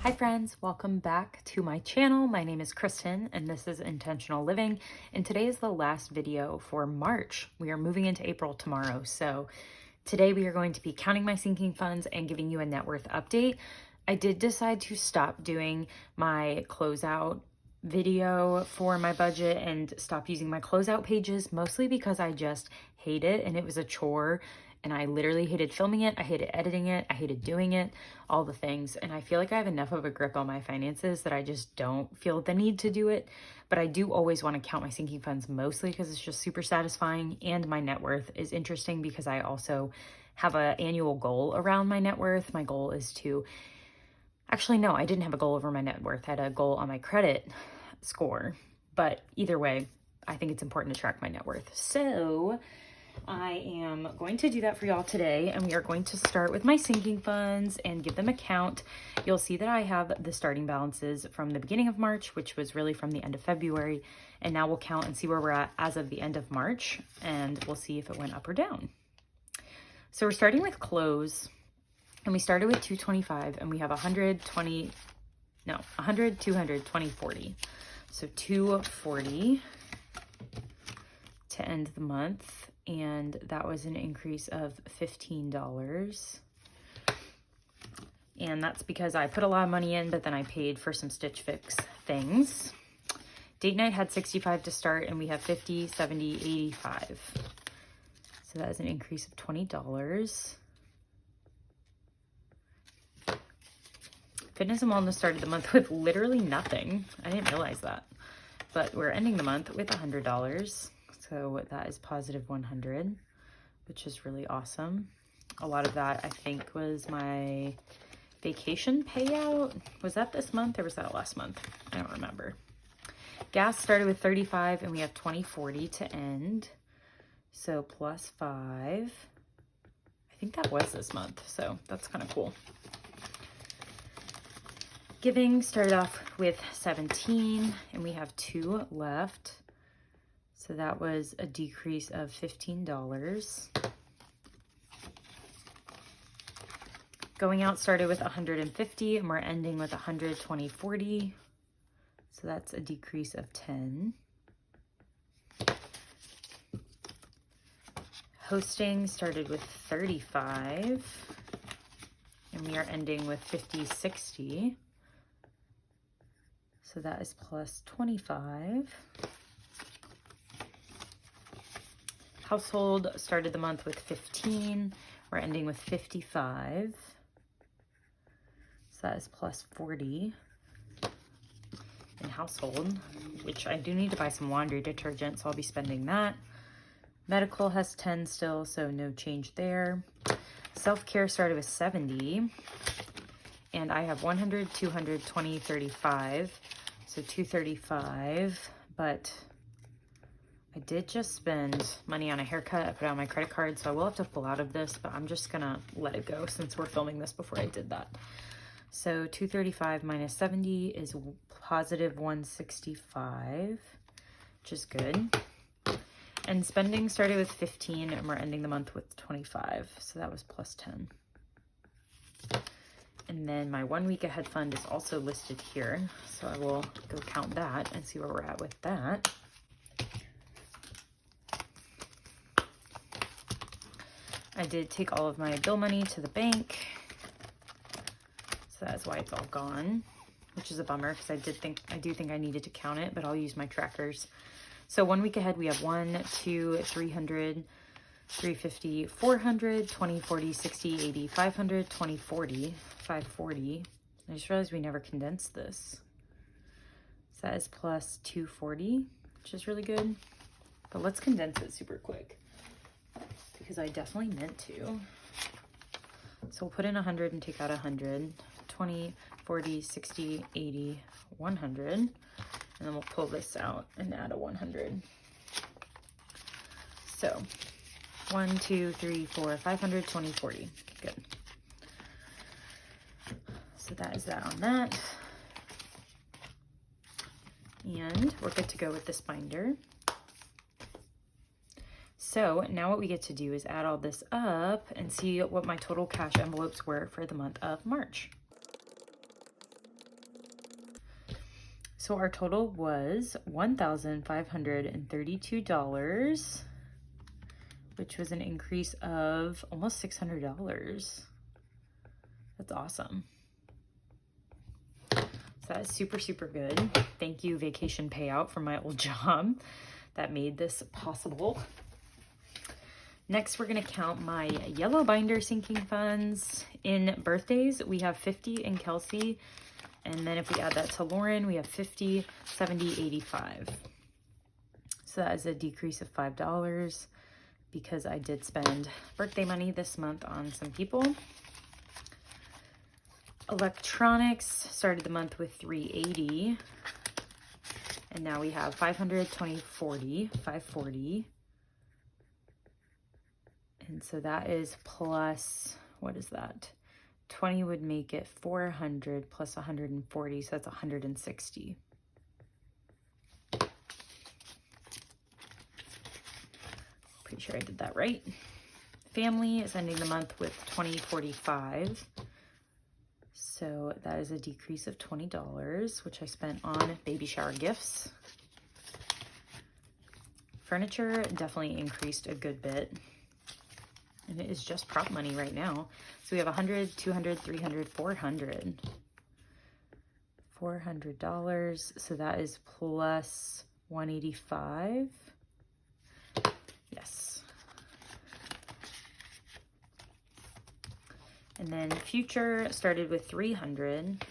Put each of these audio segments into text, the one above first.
Hi friends, welcome back to my channel. My name is Kristen and this is Intentional Living, and today is the last video for March. We are moving into April tomorrow, so today we are going to be counting my sinking funds and giving you a net worth update. I did decide to stop doing my closeout video for my budget and stop using my closeout pages, mostly because I just hate it and it was a chore. And I literally hated filming it, I hated editing it, I hated doing it, all the things. And I feel like I have enough of a grip on my finances that I just don't feel the need to do it. But I do always want to count my sinking funds, mostly because it's just super satisfying. And my net worth is interesting because I also have an annual goal around my net worth. My goal is to, actually no, I didn't have a goal over my net worth. I had a goal on my credit score. But either way, I think it's important to track my net worth. So I am going to do that for y'all today, and we are going to start with my sinking funds and give them a count. You'll see that I have the starting balances from the beginning of March, which was really from the end of February, and now we'll count and see where we're at as of the end of March, and we'll see if it went up or down. So we're starting with clothes, and we started with 225, and we have 100, 200, 20, 40. So 240 to end the month. And that was an increase of $15. And that's because I put a lot of money in, but then I paid for some Stitch Fix things. Date night had 65 to start, and we have 50, 70, 85. So that is an increase of $20. Fitness and wellness started the month with literally nothing. I didn't realize that. But we're ending the month with $100. So that is positive 100, which is really awesome. A lot of that, I think, was my vacation payout. Was that this month or was that last month? I don't remember. Gas started with 35 and we have 2040 to end. So plus 5. I think that was this month, so that's kind of cool. Giving started off with 17 and we have 2 left. So that was a decrease of $15. Going out started with 150 and we're ending with 120.40. So that's a decrease of 10. Hosting started with 35 and we are ending with 50.60. So that is plus 25. Household started the month with 15. We're ending with 55. So that is plus 40 in household, which I do need to buy some laundry detergent, so I'll be spending that. Medical has 10 still, so no change there. Self-care started with 70. And I have 100, 200, 20, 35. So 235, but I did just spend money on a haircut. I put it on my credit card, so I will have to pull out of this, but I'm just gonna let it go since we're filming this before I did that. So 235 minus 70 is positive 165, which is good. And spending started with 15 and we're ending the month with 25. So that was plus 10. And then my 1 week ahead fund is also listed here. So I will go count that and see where we're at with that. I did take all of my bill money to the bank, so that's why it's all gone, which is a bummer because I do think I needed to count it, but I'll use my trackers. So 1 week ahead, we have 1, 2, 300, 350, 400, 20, 40, 60, 80, 500, 20, 40, 540. I just realized we never condensed this. So that is plus 240, which is really good, but let's condense it super quick, because I definitely meant to. So we'll put in 100 and take out 100, 20, 40, 60, 80, 100, and then we'll pull this out and add a 100. So 1, 2, 3, 4, 500, 20, 40. Good. So that is that on that. And we're good to go with this binder. So now what we get to do is add all this up and see what my total cash envelopes were for the month of March. So our total was $1,532, which was an increase of almost $600. That's awesome. So that is super, super good. Thank you, vacation payout from my old job that made this possible. Next, we're gonna count my yellow binder sinking funds. In birthdays, we have 50 in Kelsey. And then if we add that to Lauren, we have 50, 70, 85. So that is a decrease of $5 because I did spend birthday money this month on some people. Electronics started the month with 380. And now we have 500, 20, 40, 540. And so that is plus, what is that? 20 would make it 400 plus 140, so that's 160. Pretty sure I did that right. Family is ending the month with 2045. So that is a decrease of $20, which I spent on baby shower gifts. Furniture definitely increased a good bit. And it is just prop money right now. So we have 100, 200, 300, 400. $400. So that is plus 185. Yes. And then future started with 300.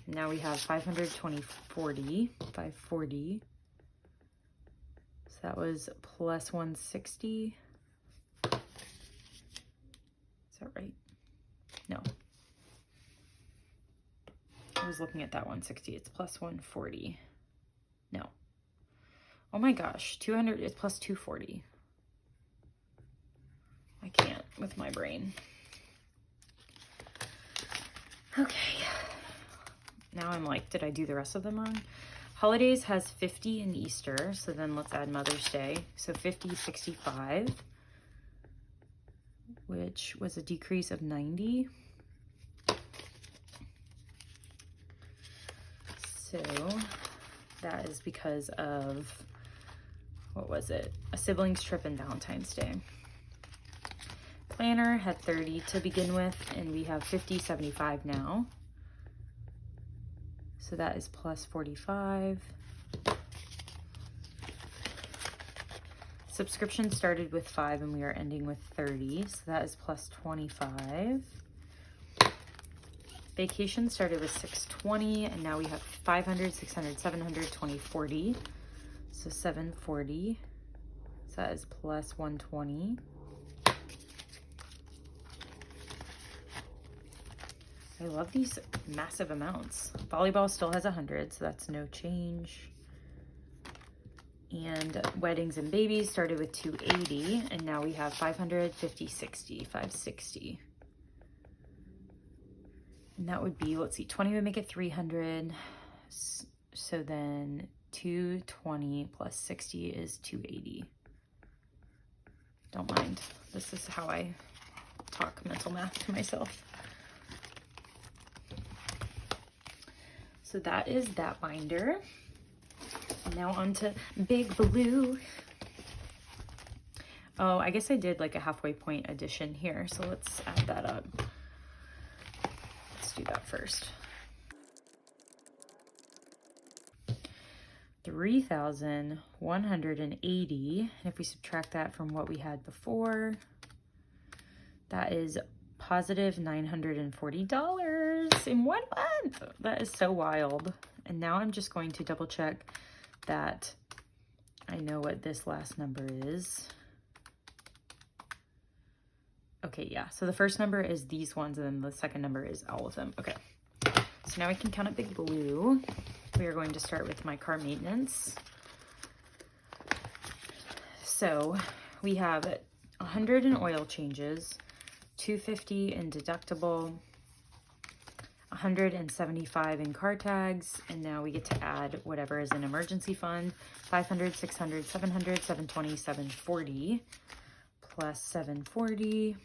Now we have 500, 20, 40, 540. So that was plus 160. Right? No. I was looking at that 160. It's plus 140. No. Oh my gosh. 200 is plus 240. I can't with my brain. Okay. Now I'm like, did I do the rest of them wrong? Holidays has 50 in Easter. So then let's add Mother's Day. So 50, 65. Which was a decrease of 90. So that is because of, what was it? A siblings trip and Valentine's Day. Planner had 30 to begin with, and we have 50, 75 now. So that is plus 45. Subscription started with 5 and we are ending with 30, so that is plus 25. Vacation started with 620 and now we have 500, 600, 700, 20, 40. So 740, so that is plus 120. I love these massive amounts. Volleyball still has 100, so that's no change. And weddings and babies started with 280, and now we have 500, 50, 60, 560. And that would be, let's see, 20 would make it 300. So then 220 plus 60 is 280. Don't mind. This is how I talk mental math to myself. So that is that binder. Now on to Big Blue. Oh, I guess I did like a halfway point addition here. So let's add that up. Let's do that first. 3,180. And if we subtract that from what we had before, that is positive $940 in 1 month. That is so wild. And now I'm just going to double check that I know what this last number is. Okay, yeah. So the first number is these ones, and then the second number is all of them. Okay. So now we can count up Big Blue. We are going to start with my car maintenance. So we have 100 in oil changes, 250 in deductible, 175 in car tags, and now we get to add whatever is an emergency fund. 500, 600, 700, 720, 740 plus 740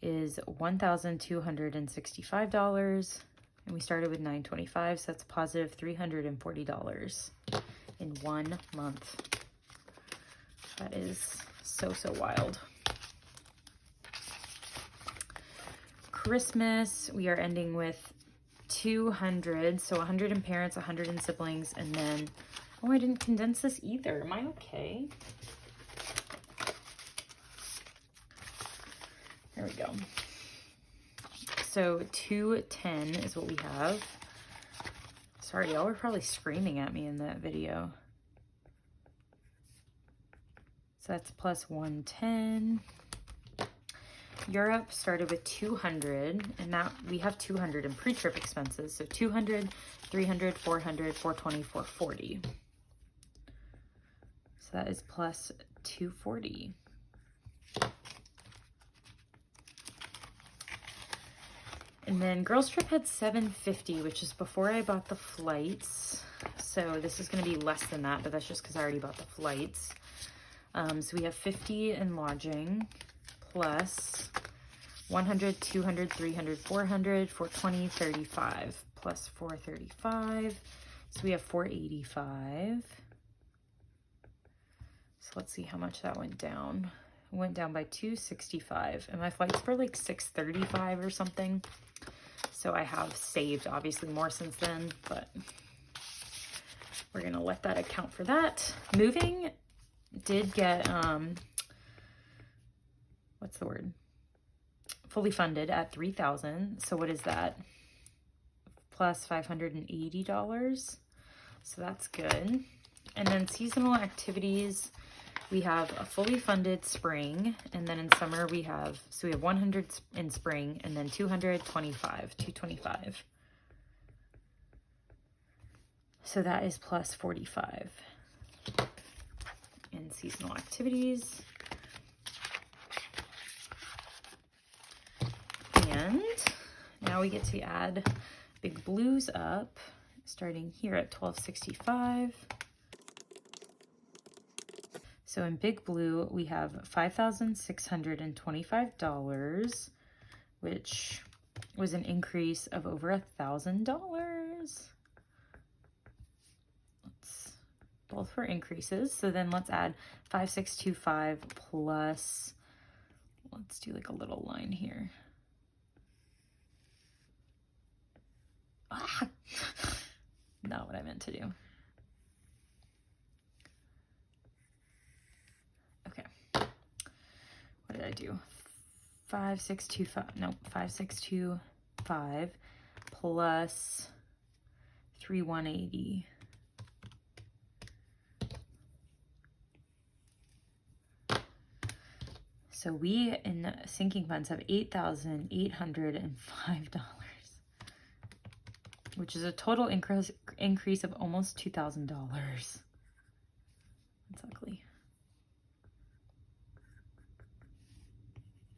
is $1,265, And we started with $925, so that's positive $340 in 1 month. That is so, so wild. Christmas, we are ending with 200, so 100 in parents, 100 in siblings, and then, oh, I didn't condense this either. Am I okay? There we go. So 210 is what we have. Sorry, y'all were probably screaming at me in that video. So that's plus 110. Europe started with 200, and now we have 200 in pre-trip expenses. So 200, 300, 400, 420, 440. So that is plus 240. And then girls trip had 750, which is before I bought the flights. So this is going to be less than that, but that's just because I already bought the flights. So we have 50 in lodging, plus 100, 200, 300, 400, 420, 35, plus 435. So we have 485. So let's see how much that went down. It went down by 265, and my flights were like 635 or something. So I have saved obviously more since then, but we're gonna let that account for that. Moving did get, what's the word? Fully funded at $3,000. So what is that? Plus $580. So that's good. And then seasonal activities, we have a fully funded spring, and then in summer we have, so we have 100 in spring, and then 225. So that is plus 45 in seasonal activities. And now we get to add Big Blues up, starting here at $1,265. So in Big Blue, we have $5,625, which was an increase of over $1,000. Both were increases. So then let's add 5,625 plus, let's do like a little line here. Ah, not what I meant to do. Okay. What did I do? 5,625, no, 5,625 plus 3,180. So we in sinking funds have $8,805, which is a total increase of almost $2,000. That's ugly.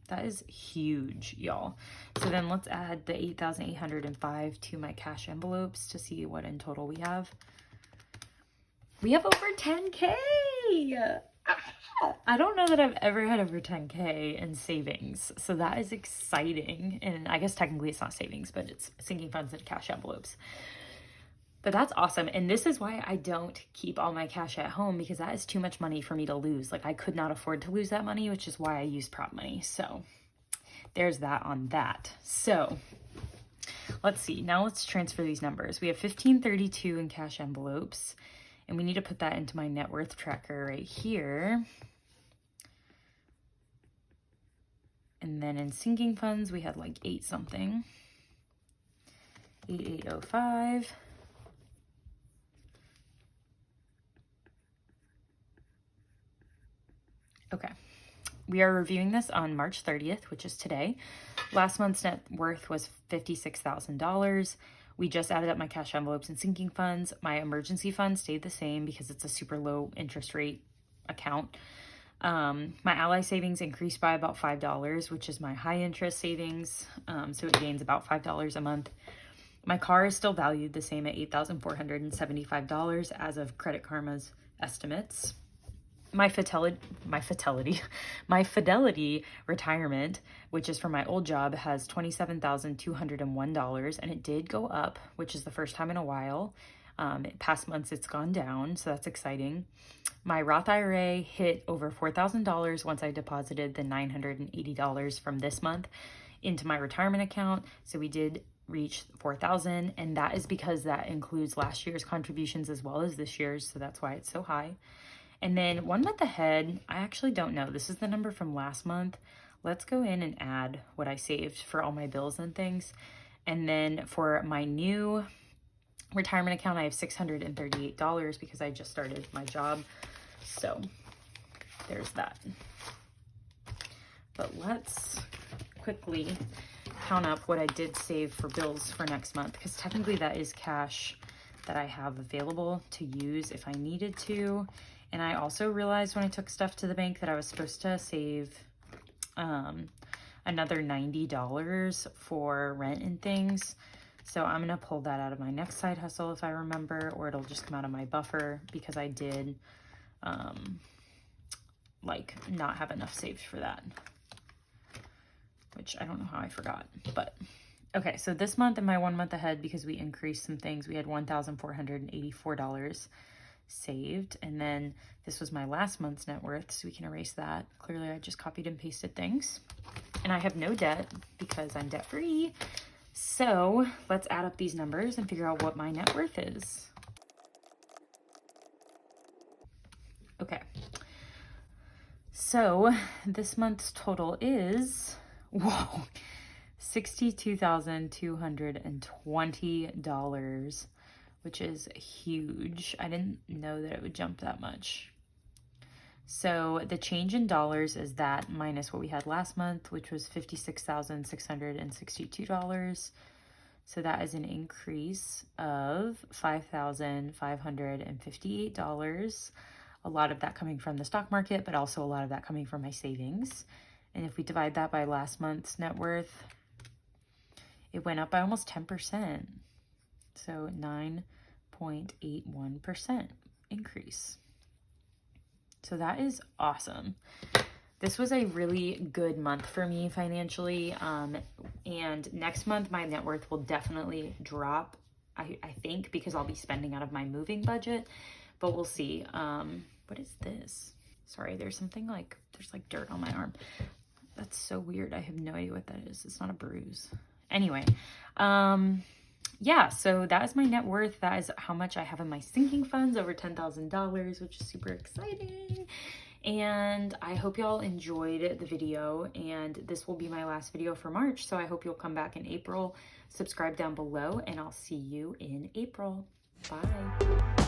That is huge, y'all. So then let's add the 8,805 to my cash envelopes to see what in total we have. We have over 10K. I don't know that I've ever had over 10K in savings. So that is exciting. And I guess technically it's not savings, but it's sinking funds and cash envelopes. But that's awesome. And this is why I don't keep all my cash at home, because that is too much money for me to lose. Like, I could not afford to lose that money, which is why I use prop money. So there's that on that. So let's see. Now let's transfer these numbers. We have 1,532 in cash envelopes, and we need to put that into my net worth tracker right here. And then in sinking funds, we had like 8 something. 8,805. Okay, we are reviewing this on March 30th, which is today. Last month's net worth was $56,000. We just added up my cash envelopes and sinking funds. My emergency fund stayed the same because it's a super low interest rate account. My Ally savings increased by about $5, which is my high interest savings. So it gains about $5 a month. My car is still valued the same at $8,475 as of Credit Karma's estimates. my fidelity retirement, which is from my old job, has $27,201, and it did go up, which is the first time in a while. Past months it's gone down, so that's exciting. My Roth IRA hit over $4,000 once I deposited the $980 from this month into my retirement account. So we did reach 4,000, and that is because that includes last year's contributions as well as this year's, so that's why it's so high. And then 1 month ahead, I actually don't know. This is the number from last month. Let's go in and add what I saved for all my bills and things. And then for my new retirement account, I have $638 because I just started my job. So there's that. But let's quickly count up what I did save for bills for next month, because technically that is cash that I have available to use if I needed to. And I also realized when I took stuff to the bank that I was supposed to save another $90 for rent and things. So I'm gonna pull that out of my next side hustle if I remember, or it'll just come out of my buffer, because I did like not have enough saved for that, which I don't know how I forgot. But okay, so this month and my 1 month ahead, because we increased some things, we had $1,484 saved. And then this was my last month's net worth, so we can erase that. Clearly I just copied and pasted things, and I have no debt because I'm debt free. So let's add up these numbers and figure out what my net worth is. Okay, so this month's total is, whoa, $62,220, which is huge. I didn't know that it would jump that much. So the change in dollars is that minus what we had last month, which was $56,662. So that is an increase of $5,558. A lot of that coming from the stock market, but also a lot of that coming from my savings. And if we divide that by last month's net worth, it went up by almost 10%. So 9.81% increase. So that is awesome. This was a really good month for me financially. And next month, my net worth will definitely drop, I think, because I'll be spending out of my moving budget, but we'll see. What is this? Sorry, there's like dirt on my arm. That's so weird. I have no idea what that is. It's not a bruise. Anyway, yeah, so that is my net worth. That is how much I have in my sinking funds, over $10,000, which is super exciting. And I hope y'all enjoyed the video, and this will be my last video for March, so I hope you'll come back in April. Subscribe down below, and I'll see you in April. Bye.